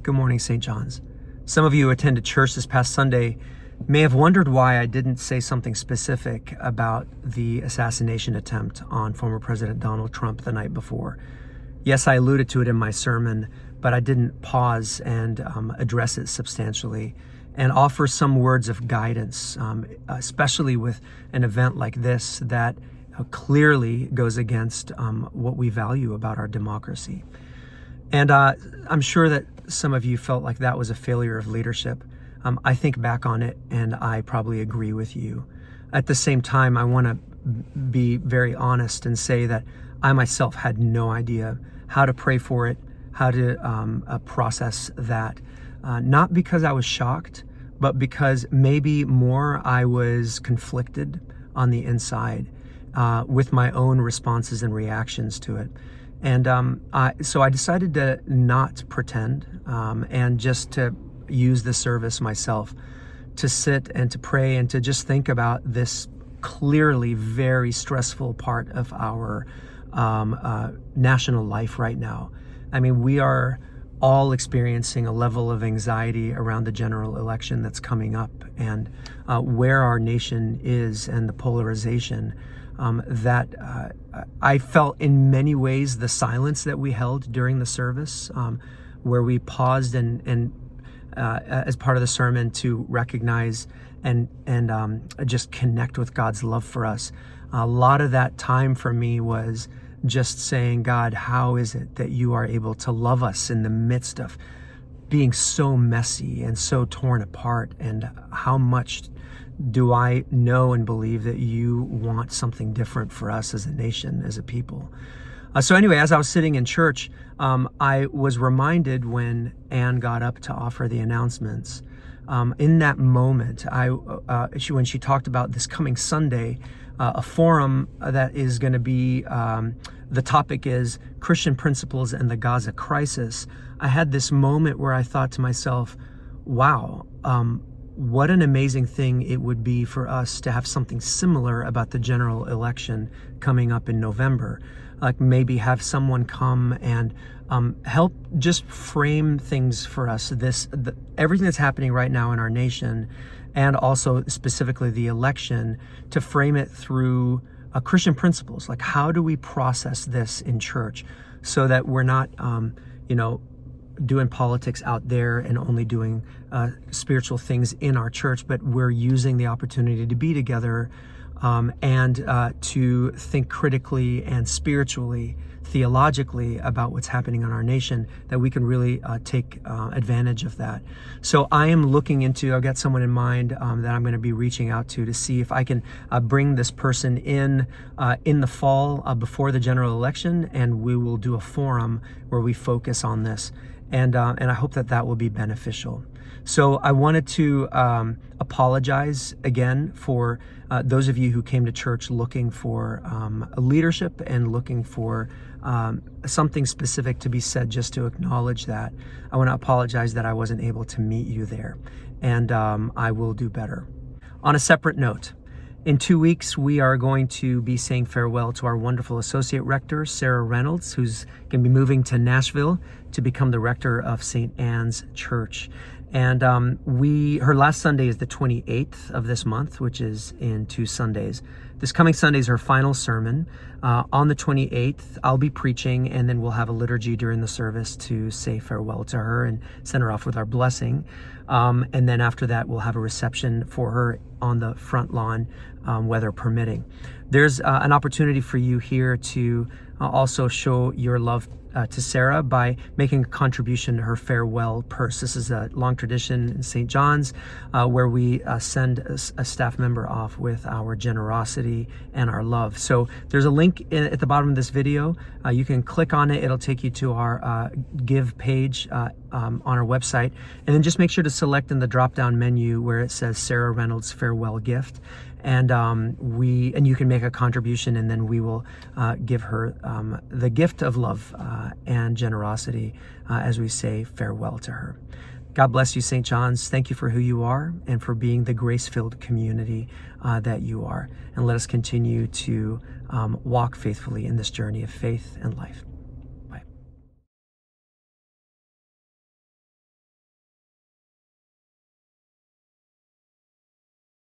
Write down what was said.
Good morning, St. John's. Some of you who attended church this past Sunday may have wondered why I didn't say something specific about the assassination attempt on former President Donald Trump the night before. Yes, I alluded to it in my sermon, but I didn't pause and address it substantially and offer some words of guidance, especially with an event like this that clearly goes against what we value about our democracy. And I'm sure that some of you felt like that was a failure of leadership. I think back on it and I probably agree with you. At the same time, I want to be very honest and say that I myself had no idea how to pray for it, how to process that. Not because I was shocked, but because maybe more I was conflicted on the inside with my own responses and reactions to it. And so I decided to not pretend and just to use the service myself to sit and to pray and to just think about this clearly very stressful part of our national life right now. I mean, we are all experiencing a level of anxiety around the general election that's coming up, and where our nation is and the polarization that I felt in many ways the silence that we held during the service, where we paused and as part of the sermon to recognize and just connect with God's love for us. A lot of that time for me was just saying, God, how is it that you are able to love us in the midst of being so messy and so torn apart? And how much do I know and believe that you want something different for us as a nation, as a people? So anyway, as I was sitting in church, I was reminded when Anne got up to offer the announcements. In that moment, when she talked about this coming Sunday, a forum that is going to be, the topic is Christian Principles and the Gaza Crisis, I had this moment where I thought to myself, wow, what an amazing thing it would be for us to have something similar about the general election coming up in November. Like maybe have someone come and help just frame things for us. Everything that's happening right now in our nation, and also specifically the election, to frame it through Christian principles. Like, how do we process this in church so that we're not, doing politics out there and only doing spiritual things in our church, but we're using the opportunity to be together and to think critically and spiritually, theologically about what's happening in our nation, that we can really take advantage of that. So I am looking into, I've got someone in mind that I'm going to be reaching out to see if I can bring this person in the fall before the general election, and we will do a forum where we focus on this. And I hope that will be beneficial. So I wanted to apologize again for those of you who came to church looking for a leadership and looking for something specific to be said, just to acknowledge that. I want to apologize that I wasn't able to meet you there, and I will do better. On a separate note, in 2 weeks, we are going to be saying farewell to our wonderful associate rector, Sarah Reynolds, who's going to be moving to Nashville to become the rector of St. Anne's Church. And her last Sunday is the 28th of this month, which is in 2 Sundays. This coming Sunday is her final sermon. On the 28th, I'll be preaching, and then we'll have a liturgy during the service to say farewell to her and send her off with our blessing. And then after that, we'll have a reception for her on the front lawn, weather permitting. There's an opportunity for you here to also show your love to Sarah by making a contribution to her farewell purse. This is a long tradition in St. John's where we send a staff member off with our generosity and our love. So there's a link at the bottom of this video. You can click on it. It'll take you to our give page on our website. And then just make sure to select in the drop-down menu where it says Sarah Reynolds Farewell Gift. And you can make a contribution, and then we will give her the gift of love and generosity as we say farewell to her. God bless you, St. John's. Thank you for who you are and for being the grace-filled community that you are. And let us continue to walk faithfully in this journey of faith and life.